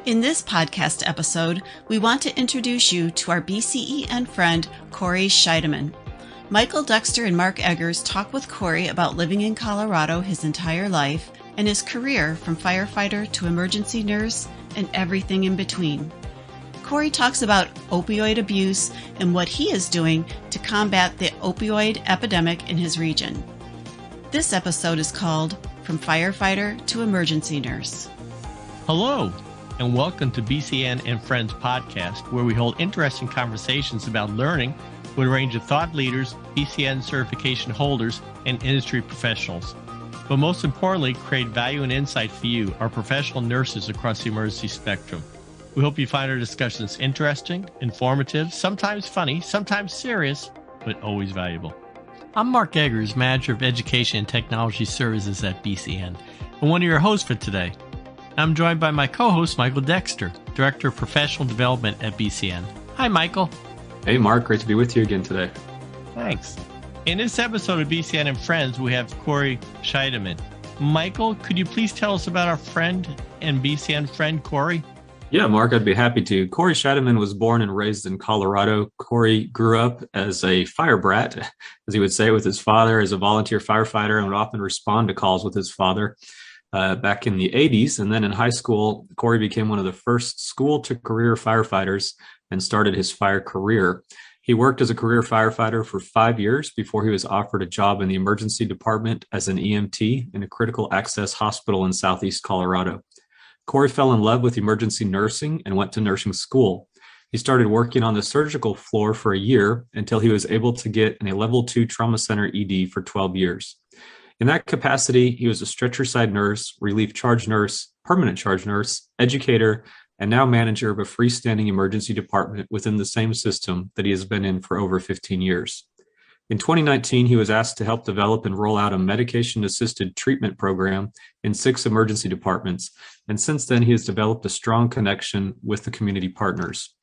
In this podcast episode, we want to introduce you to our BCEN friend, Kory Scheideman. Michael Dexter and Mark Eggers talk with Kory about living in Colorado his entire life and his career from firefighter to emergency nurse and everything in between. Kory talks about opioid abuse and what he is doing to combat the opioid epidemic in his region. This episode is called From Firefighter to Emergency Nurse. Hello, and welcome to BCEN and Friends podcast, where we hold interesting conversations about learning with a range of thought leaders, BCEN certification holders, and industry professionals. But most importantly, create value and insight for you, our professional nurses across the emergency spectrum. We hope you find our discussions interesting, informative, sometimes funny, sometimes serious, but always valuable. I'm Mark Eggers, Manager of Education and Technology Services at BCEN, and one of your hosts for today. I'm joined by my co-host, Michael Dexter, Director of Professional Development at BCEN. Hi, Michael. Hey, Mark. Great to be with you again today. Thanks. In this episode of BCEN and Friends, we have Kory Scheideman. Michael, could you please tell us about our friend and BCEN friend, Kory? Yeah, Mark, I'd be happy to. Kory Scheideman was born and raised in Colorado. Kory grew up as a fire brat, as he would say, with his father as a volunteer firefighter, and would often respond to calls with his father. Back in the 80s. And then in high school, Kory became one of the first school-to-career firefighters and started his fire career. He worked as a career firefighter for 5 years before he was offered a job in the emergency department as an EMT in a critical access hospital in Southeast Colorado. Kory fell in love with emergency nursing and went to nursing school. He started working on the surgical floor for a year until he was able to get in a level 2 trauma center ED for 12 years. In that capacity, he was a stretcher side nurse, relief charge nurse, permanent charge nurse, educator, and now manager of a freestanding emergency department within the same system that he has been in for over 15 years. In 2019, he was asked to help develop and roll out a medication-assisted treatment program in 6 emergency departments, and since then he has developed a strong connection with the community partners.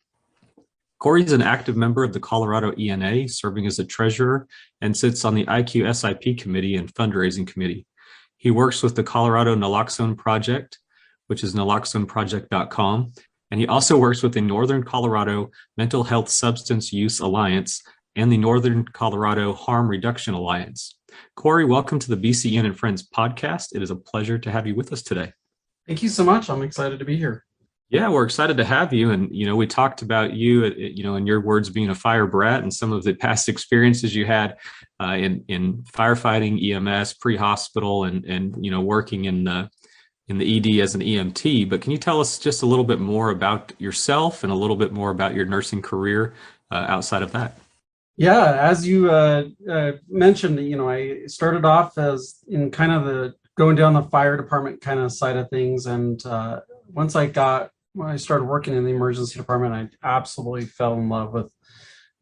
Kory is an active member of the Colorado ENA, serving as a treasurer, and sits on the IQ SIP committee and fundraising committee. He works with the Colorado Naloxone Project, which is naloxoneproject.com, and he also works with the Northern Colorado Mental Health Substance Use Alliance and the Northern Colorado Harm Reduction Alliance. Kory, welcome to the BCEN and Friends podcast. It is a pleasure to have you with us today. Thank you so much. I'm excited to be here. Yeah, we're excited to have you. And, we talked about you, in your words, being a fire brat and some of the past experiences you had in firefighting, EMS, pre-hospital, and working in the ED as an EMT. But can you tell us just a little bit more about yourself and a little bit more about your nursing career outside of that? Yeah, as you mentioned, I started off as in kind of the going down the fire department kind of side of things. And once when I started working in the emergency department, I absolutely fell in love with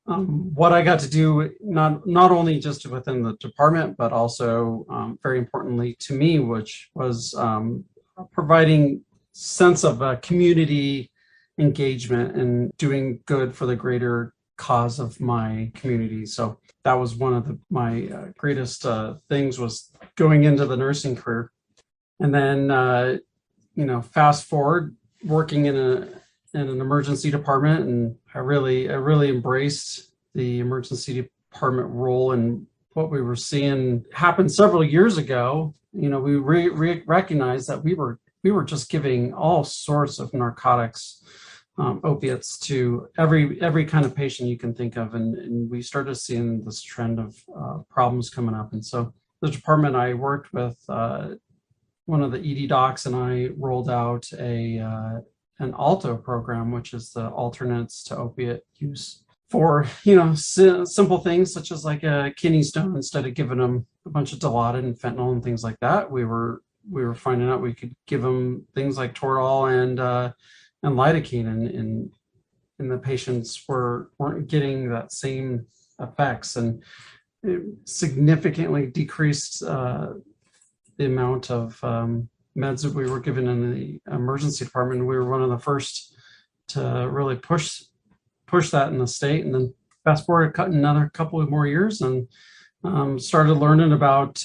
what I got to do, not only just within the department, but also very importantly to me, which was providing sense of community engagement and doing good for the greater cause of my community. So that was one of my greatest things, was going into the nursing career. And then, fast forward, working in an emergency department, and I really embraced the emergency department role. And what we were seeing happen several years ago, we recognized that we were just giving all sorts of narcotics, opiates to every kind of patient you can think of, and we started seeing this trend of problems coming up. And so the department I worked with, one of the ED docs and I rolled out an ALTO program, which is the alternates to opiate use, for simple things such as like a kidney stone. Instead of giving them a bunch of Dilaudid and fentanyl and things like that, we were finding out we could give them things like Toradol and lidocaine, and the patients weren't getting that same effects, and it significantly decreased the amount of meds that we were given in the emergency department. We were one of the first to really push that in the state. And then fast forward another couple of more years, and Started learning about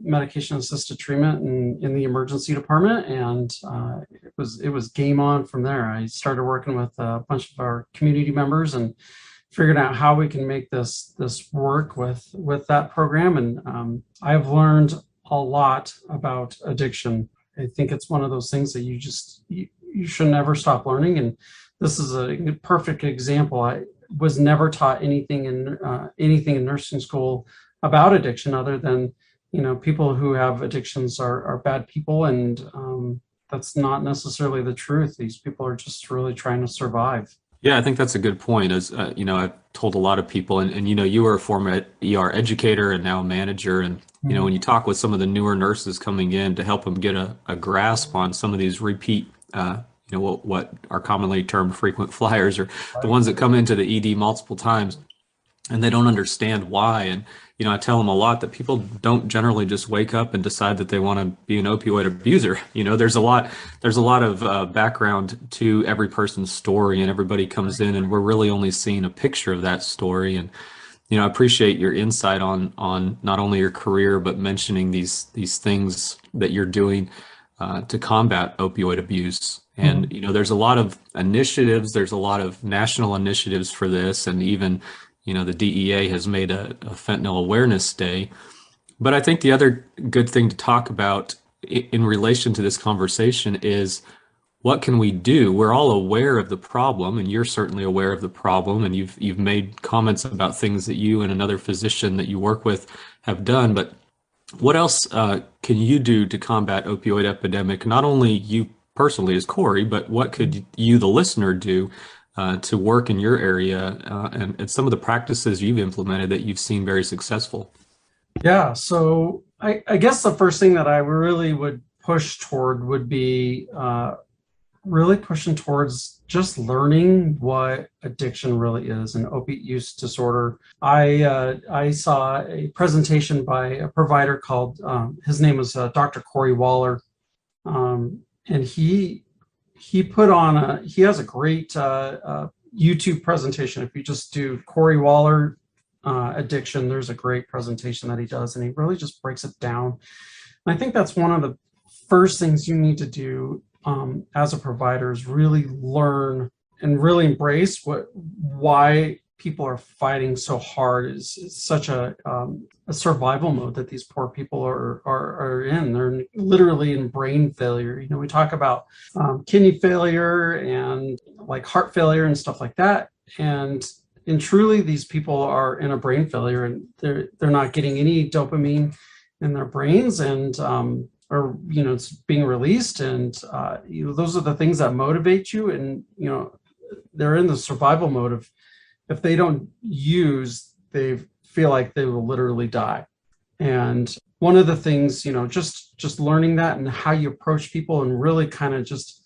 medication-assisted treatment in the emergency department, and it was game on from there. I started working with a bunch of our community members and figuring out how we can make this work with that program. And I've learned a lot about addiction. I think it's one of those things that you should never stop learning. And this is a perfect example. I was never taught anything in nursing school about addiction other than, people who have addictions are bad people. And that's not necessarily the truth. These people are just really trying to survive. Yeah, I think that's a good point. As I've told a lot of people, and you were a former ER educator and now a manager, and when you talk with some of the newer nurses coming in to help them get a grasp on some of these repeat, what are commonly termed frequent flyers, or the ones that come into the ED multiple times, and they don't understand why. And I tell them a lot that people don't generally just wake up and decide that they want to be an opioid abuser. There's a lot of background to every person's story, and everybody comes in, and we're really only seeing a picture of that story. And I appreciate your insight on not only your career, but mentioning these things that you're doing to combat opioid abuse. And there's a lot of initiatives. There's a lot of national initiatives for this, and even the DEA has made a fentanyl awareness day. But I think the other good thing to talk about in relation to this conversation is, what can we do? We're all aware of the problem, and you're certainly aware of the problem, and you've made comments about things that you and another physician that you work with have done. But what else can you do to combat opioid epidemic? Not only you personally as Kory, but what could you, the listener, do to work in your area, and some of the practices you've implemented that you've seen very successful? Yeah, so I guess the first thing that I really would push toward would be really pushing towards just learning what addiction really is, an opiate use disorder. I saw a presentation by a provider called, his name was Dr. Kory Waller, and he has a great YouTube presentation. If you just do Kory Waller addiction, there's a great presentation that he does, and he really just breaks it down. And I think that's one of the first things you need to do as a provider, is really learn and really embrace why people are fighting so hard. Is such a survival mode that these poor people are in. They're literally in brain failure. We talk about kidney failure and like heart failure and stuff like that. And truly, these people are in a brain failure, and they're not getting any dopamine in their brains, and it's being released, and those are the things that motivate you. And they're in the survival mode of, if they don't use, they feel like they will literally die. And one of the things, just learning that and how you approach people, and really kind of just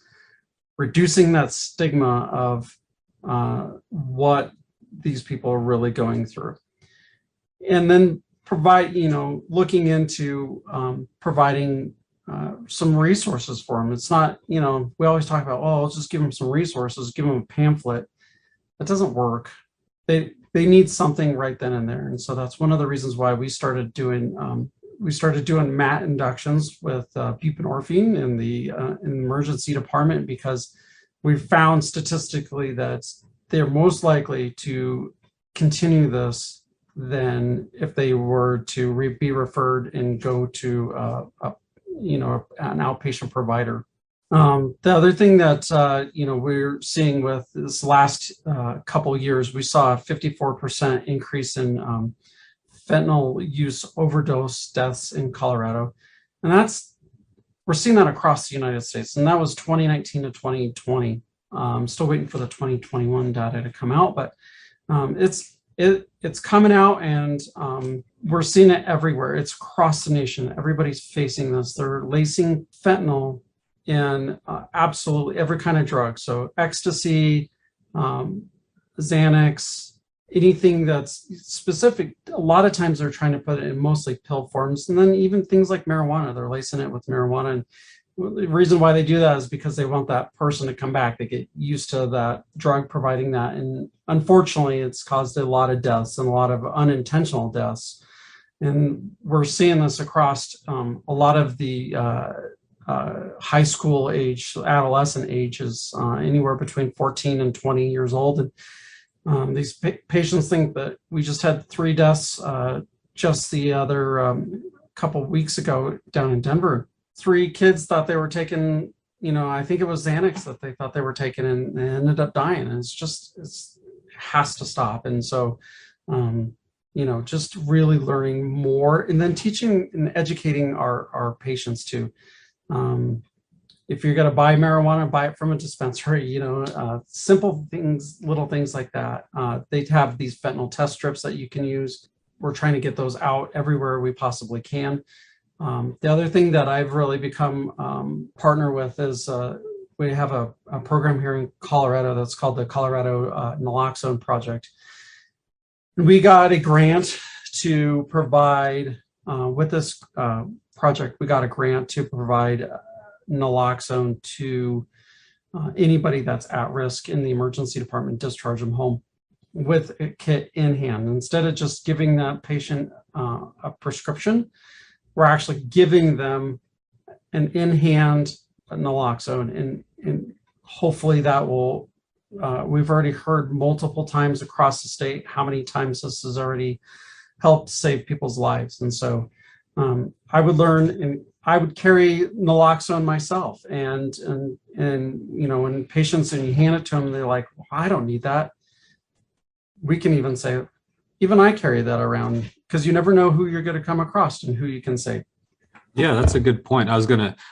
reducing that stigma of what these people are really going through. And then looking into providing some resources for them. It's not, we always talk about, let's just give them some resources, give them a pamphlet. That doesn't work. They need something right then and there. And so that's one of the reasons why we started doing MAT inductions with buprenorphine in the emergency department, because we found statistically that they're most likely to continue this than if they were to be referred and go to an outpatient provider. The other thing that we're seeing with this last couple of years, we saw a 54% increase in fentanyl use overdose deaths in Colorado, and we're seeing that across the United States, and that was 2019 to 2020. Still waiting for the 2021 data to come out, but it's coming out, and we're seeing it everywhere. It's across the nation. Everybody's facing this. They're lacing fentanyl in absolutely every kind of drug. So ecstasy, Xanax, anything that's specific. A lot of times they're trying to put it in mostly pill forms. And then even things like marijuana, they're lacing it with marijuana. And the reason why they do that is because they want that person to come back. They get used to that drug providing that. And unfortunately, it's caused a lot of deaths and a lot of unintentional deaths. And we're seeing this across a lot of the high school age, adolescent ages, anywhere between 14 and 20 years old. And these patients think that we just had 3 deaths just the other couple of weeks ago down in Denver. 3 kids thought they were taking, I think it was Xanax that they thought they were taking, and they ended up dying. And it has to stop. And so, just really learning more, and then teaching and educating our patients too. If you're going to buy marijuana, buy it from a dispensary, simple things, little things like that. They have these fentanyl test strips that you can use. We're trying to get those out everywhere we possibly can. The other thing that I've really become partner with is we have a program here in Colorado that's called the Colorado Naloxone Project. We got a grant to provide, with this project, we got a grant to provide naloxone to anybody that's at risk in the emergency department, discharge them home with a kit in hand. Instead of just giving that patient a prescription, we're actually giving them an in-hand naloxone, and hopefully that will, we've already heard multiple times across the state how many times this has already helped save people's lives. And so I would learn, and I would carry naloxone myself, and when patients, and you hand it to them, they're like, well, I don't need that. We can even say, even I carry that around, because you never know who you're going to come across and who you can save. Yeah, that's a good point. I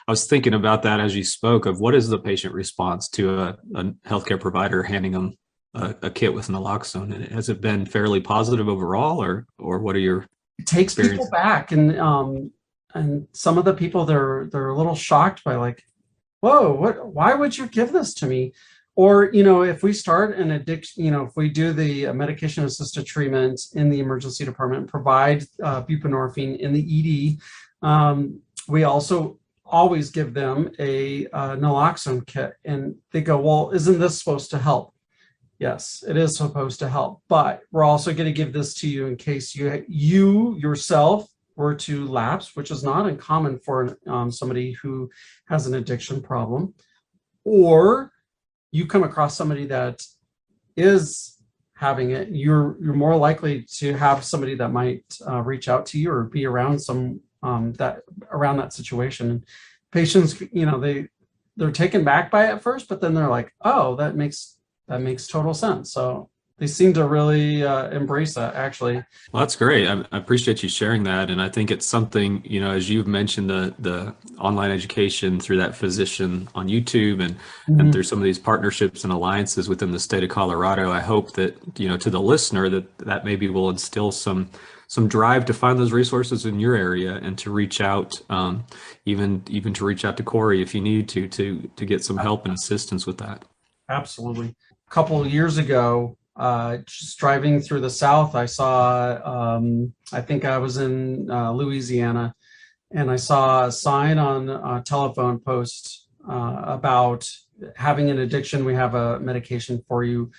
was thinking about that as you spoke, of what is the patient response to a healthcare provider handing them a kit with naloxone, and has it been fairly positive overall, or what are your It takes people back, and some of the people, they're a little shocked by, like, whoa, why would you give this to me? Or, if we start an addiction, if we do the medication assisted treatment in the emergency department, provide buprenorphine in the ED, we also always give them a naloxone kit, and they go, well, isn't this supposed to help? Yes, it is supposed to help, but we're also going to give this to you in case you yourself were to lapse, which is not uncommon for somebody who has an addiction problem, or you come across somebody that is having it. You're more likely to have somebody that might reach out to you or be around around that situation. And patients, they're taken back by it at first, but then they're like, oh, that makes total sense. So they seem to really embrace that, actually. Well, that's great. I appreciate you sharing that. And I think it's something, as you've mentioned, the online education through that physician on YouTube, and through some of these partnerships and alliances within the state of Colorado. I hope that, to the listener, that maybe will instill some drive to find those resources in your area, and to reach out, even to reach out to Kory if you need to get some help and assistance with that. Absolutely. A couple of years ago, just driving through the South, I saw, I think I was in Louisiana, and I saw a sign on a telephone post about having an addiction. We have a medication for you.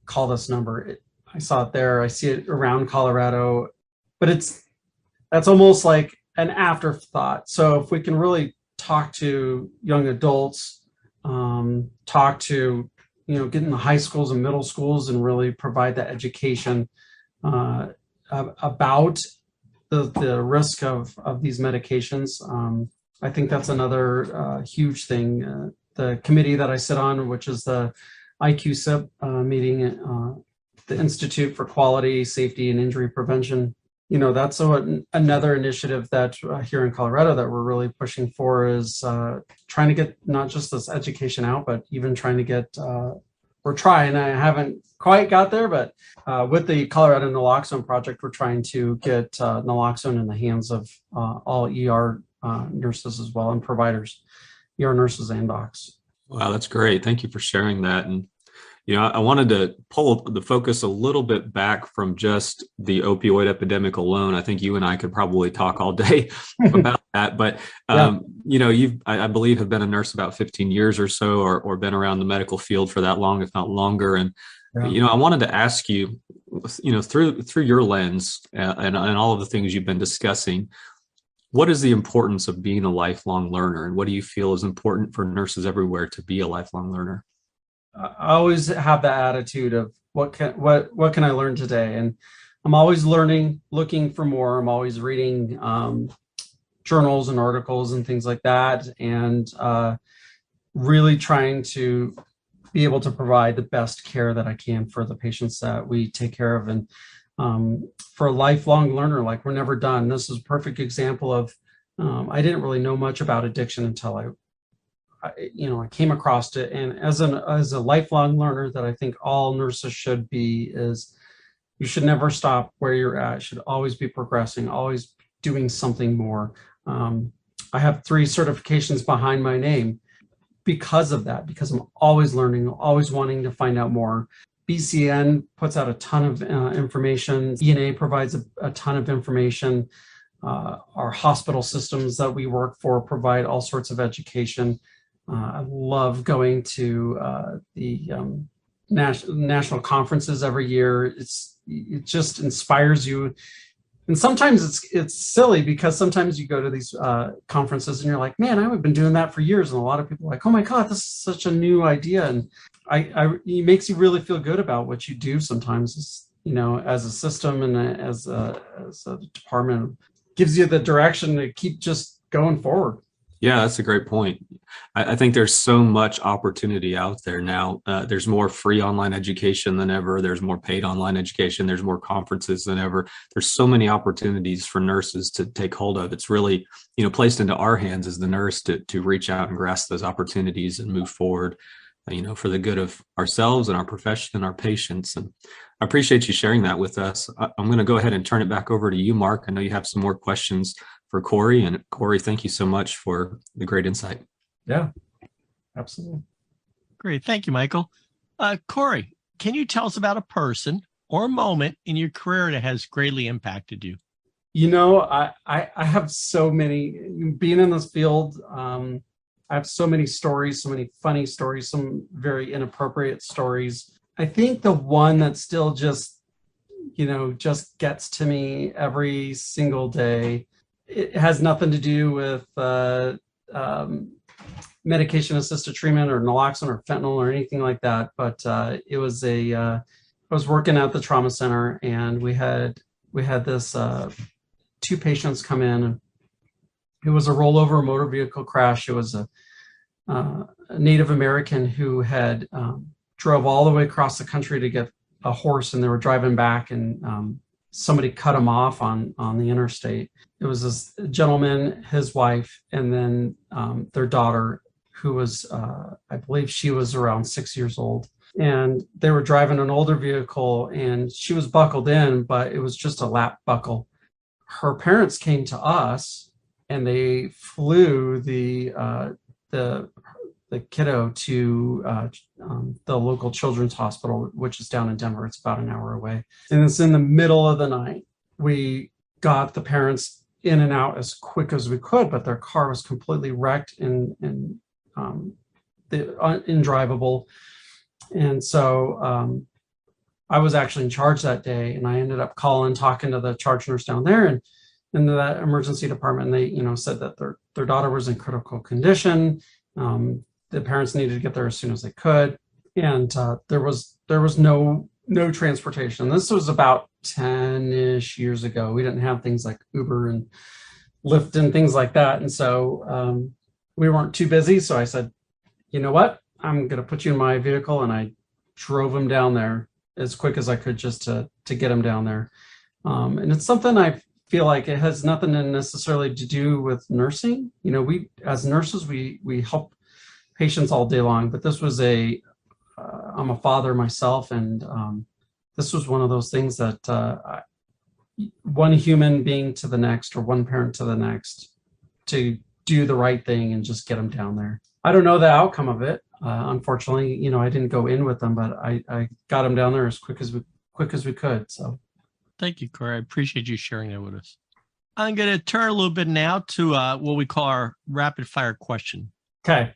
Call this number. I saw it there. I see it around Colorado, but that's almost like an afterthought. So if we can really talk to young adults, talk to get in the high schools and middle schools, and really provide that education about the risk of these medications. I think that's another huge thing. The committee that I sit on, which is the IQSIP meeting, the Institute for Quality, Safety, and Injury Prevention, that's another initiative that here in Colorado that we're really pushing for, is trying to get not just this education out, but even trying to get, we're trying, I haven't quite got there, but with the Colorado Naloxone Project, we're trying to get naloxone in the hands of all ER nurses as well, and providers, ER nurses and docs. Wow, that's great. Thank you for sharing that. And I wanted to pull the focus a little bit back from just the opioid epidemic alone. I think you and I could probably talk all day about that. But, I believe have been a nurse about 15 years or so, or been around the medical field for that long, if not longer. And Yeah. I wanted to ask you, through your lens and all of the things you've been discussing, what is the importance of being a lifelong learner, and what do you feel is important for nurses everywhere to be a lifelong learner? I always have that attitude of what can I learn today, and I'm always learning, looking for more. I'm always reading journals and articles and things like that, and really trying to be able to provide the best care that I can for the patients that we take care of. And for a lifelong learner, like, we're never done. This is a perfect example of I didn't really know much about addiction until I came across it. And as a lifelong learner, that I think all nurses should be, is you should never stop where you're at. You should always be progressing, always doing something more. I have 3 certifications behind my name because of that, because I'm always learning, always wanting to find out more. BCN puts out a ton of information. ENA provides a ton of information. Our hospital systems that we work for provide all sorts of education. I love going to the national conferences every year. It just inspires you. And sometimes it's silly, because sometimes you go to these conferences and you're like, man, I've been doing that for years. And a lot of people are like, oh my God, this is such a new idea. And it makes you really feel good about what you do sometimes, as a system and as a department. It gives you the direction to keep just going forward. Yeah, that's a great point. I think there's so much opportunity out there now. There's more free online education than ever. There's more paid online education. There's more conferences than ever. There's so many opportunities for nurses to take hold of. It's really, placed into our hands as the nurse to reach out and grasp those opportunities and move forward, for the good of ourselves and our profession and our patients. And I appreciate you sharing that with us. I'm going to go ahead and turn it back over to you, Mark. I know you have some more questions for Kory. And Kory, thank you so much for the great insight. Yeah, absolutely. Great. Thank you, Michael. Kory, can you tell us about a person or a moment in your career that has greatly impacted you? I have so many, being in this field, I have so many stories, so many funny stories, some very inappropriate stories. I think the one that still just gets to me every single day, it has nothing to do with medication-assisted treatment or naloxone or fentanyl or anything like that. But I was working at the trauma center, and we had this 2 patients come in. And it was a rollover motor vehicle crash. It was a Native American who had drove all the way across the country to get a horse, and they were driving back, and somebody cut him off on the interstate. It was this gentleman, his wife, and then their daughter, who was, I believe she was around 6 years old. And they were driving an older vehicle, and she was buckled in, but it was just a lap buckle. Her parents came to us, and they flew the kiddo to the local children's hospital, which is down in Denver. It's about an hour away. And it's in the middle of the night. We got the parents in and out as quick as we could, but their car was completely wrecked and indrivable. And so I was actually in charge that day, and I ended up talking to the charge nurse down there and in that emergency department. And they, said that their daughter was in critical condition. The parents needed to get there as soon as they could, and there was no transportation. This was about 10-ish years ago. We didn't have things like Uber and Lyft and things like that, and so we weren't too busy. So I said, you know what? I'm going to put you in my vehicle, and I drove him down there as quick as I could just to get him down there. And it's something I feel like it has nothing necessarily to do with nursing. We as nurses, we help patients all day long, but this was I'm a father myself, and this was one of those things that one human being to the next, or one parent to the next, to do the right thing and just get them down there. I don't know the outcome of it. Unfortunately, I didn't go in with them, but I got them down there as quick as we could. So thank you, Kory. I appreciate you sharing that with us. I'm going to turn a little bit now to what we call our rapid fire question. Okay.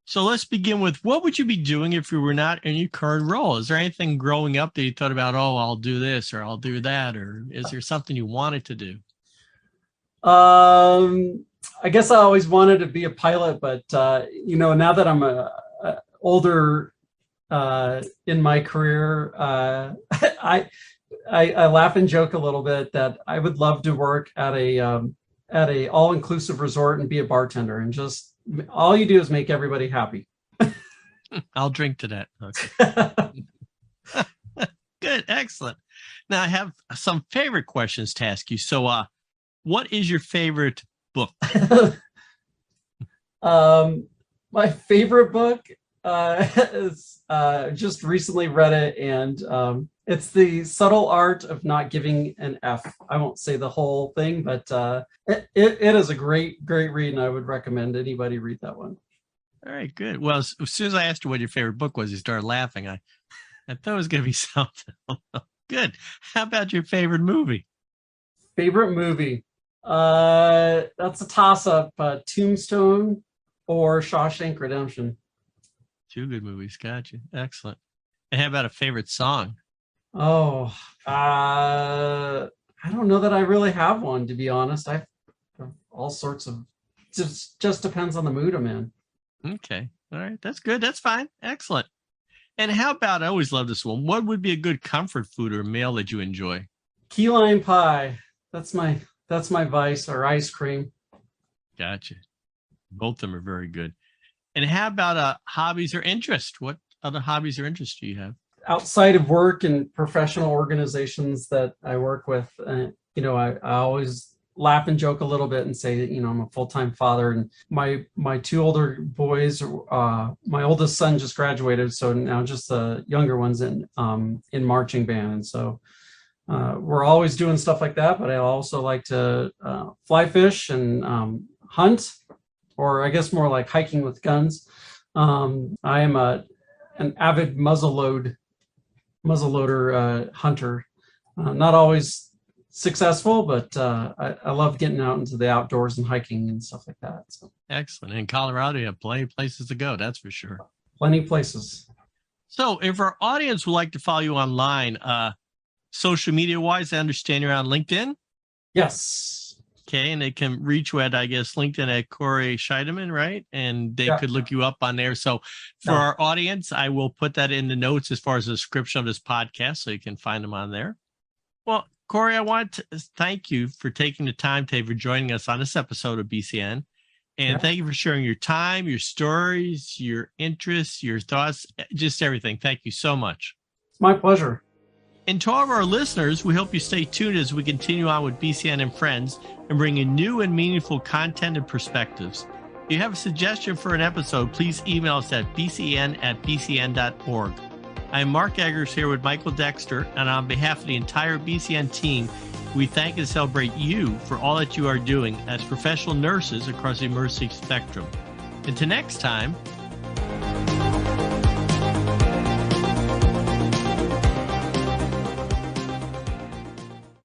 So let's begin with, what would you be doing if you were not in your current role? Is there anything growing up that you thought about, oh, I'll do this or I'll do that? Or is there something you wanted to do? I guess I always wanted to be a pilot, but now that I'm older in my career, I laugh and joke a little bit that I would love to work at a all-inclusive resort and be a bartender, and just all you do is make everybody happy. I'll drink to that. Okay. Good. Excellent. Now I have some favorite questions to ask you. So, what is your favorite book? My favorite book is just recently read it, and it's The Subtle Art of Not Giving an F. I won't say the whole thing, but it is a great read, and I would recommend anybody read that one. All right, good. Well, as soon as I asked you what your favorite book was, you started laughing. I thought it was going to be something. Good. How about your favorite movie? Favorite movie? That's a toss-up. Tombstone or Shawshank Redemption. Two good movies. Gotcha. Excellent. And how about a favorite song? Oh, I don't know that I really have one, to be honest. I have all sorts of, just depends on the mood I'm in. Okay. All right. That's good. That's fine. Excellent. And how about, I always love this one, what would be a good comfort food or meal that you enjoy? Key lime pie. That's my vice, or ice cream. Gotcha. Both of them are very good. And how about hobbies or interests? What other hobbies or interests do you have? Outside of work and professional organizations that I work with, I always laugh and joke a little bit and say that, I'm a full-time father, and my two older boys, my oldest son just graduated, so now just the younger ones in marching band. And so we're always doing stuff like that, but I also like to fly fish and hunt, or I guess more like hiking with guns. I am an avid muzzleloader hunter. Not always successful, but I love getting out into the outdoors and hiking and stuff like that. So. Excellent. In Colorado, you have plenty of places to go. That's for sure. Plenty of places. So if our audience would like to follow you online, social media wise, I understand you're on LinkedIn. Yes. Okay. And they can reach you at, I guess, LinkedIn at Kory Scheideman, right? And they could look you up on there. So for our audience, I will put that in the notes as far as the description of this podcast, so you can find them on there. Well, Kory, I want to thank you for taking the time today for joining us on this episode of BCN. And thank you for sharing your time, your stories, your interests, your thoughts, just everything. Thank you so much. It's my pleasure. And to all of our listeners, we hope you stay tuned as we continue on with BCN and Friends and bring in new and meaningful content and perspectives. If you have a suggestion for an episode, please email us at bcn@bcn.org. I'm Mark Eggers here with Michael Dexter, and on behalf of the entire BCN team, we thank and celebrate you for all that you are doing as professional nurses across the emergency spectrum. Until next time,